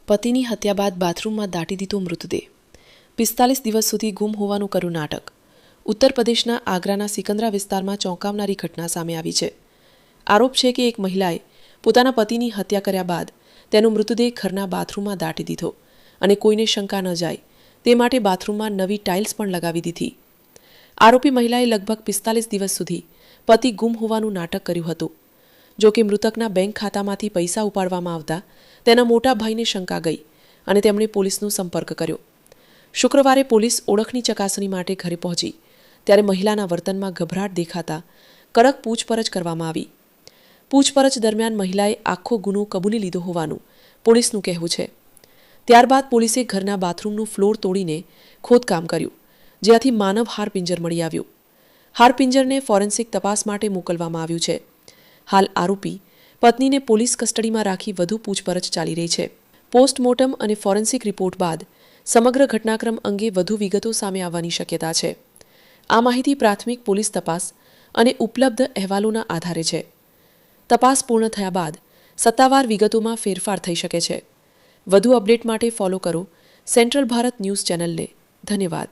પતિની હત્યા બાદ બાથરૂમમાં દાટી દીધો મૃતદેહ. 45 દિવસ સુધી ગુમ હોવાનું કર્યું નાટક. ઉત્તર પ્રદેશના આગ્રાના સિકંદરા વિસ્તારમાં ચોંકાવનારી ઘટના સામે આવી છે. આરોપ છે કે એક મહિલાએ પોતાના પતિની હત્યા કર્યા બાદ તેનો મૃતદેહ ઘરના બાથરૂમમાં દાટી દીધો અને કોઈને શંકા ન જાય તે માટે બાથરૂમમાં નવી ટાઇલ્સ પણ લગાવી દીધી. આરોપી મહિલાએ લગભગ 45 દિવસ સુધી પતિ ગુમ હોવાનું નાટક કર્યું હતું. જો કે મૃતકના બેંક ખાતામાંથી પૈસા ઉપાડવામાં આવતા તેના મોટા ભાઈને શંકા ગઈ અને તેમણે પોલીસનો સંપર્ક કર્યો. શુક્રવારે પોલીસ ઓળખની ચકાસણી માટે ઘરે પહોંચી ત્યારે મહિલાના વર્તનમાં ગભરાટ દેખાતા કડક પૂછપરછ કરવામાં આવી. પૂછપરછ દરમિયાન મહિલાએ આખો ગુનો કબૂલી લીધો હોવાનું પોલીસનું કહેવું છે. ત્યારબાદ પોલીસે ઘરના બાથરૂમનું ફ્લોર તોડીને ખોદકામ કર્યું, જ્યાંથી માનવ હાડપિંજર મળી આવ્યું. હાડપિંજરને ફોરેન્સિક તપાસ માટે મોકલવામાં આવ્યું છે. હાલ આરોપી પત્નીને પોલીસ કસ્ટડીમાં રાખી વધુ પૂછપરછ ચાલી રહી છે. પોસ્ટમોર્ટમ અને ફોરેન્સિક રિપોર્ટ બાદ સમગ્ર ઘટનાક્રમ અંગે વધુ વિગતો સામે આવવાની શક્યતા છે. આ માહિતી પ્રાથમિક પોલીસ તપાસ અને ઉપલબ્ધ અહેવાલોના આધારે છે. તપાસ પૂર્ણ થયા બાદ સત્તાવાર વિગતોમાં ફેરફાર થઈ શકે છે. વધુ અપડેટ માટે ફોલો કરો સેન્ટ્રલ ભારત ન્યૂઝ ચેનલને. ધન્યવાદ.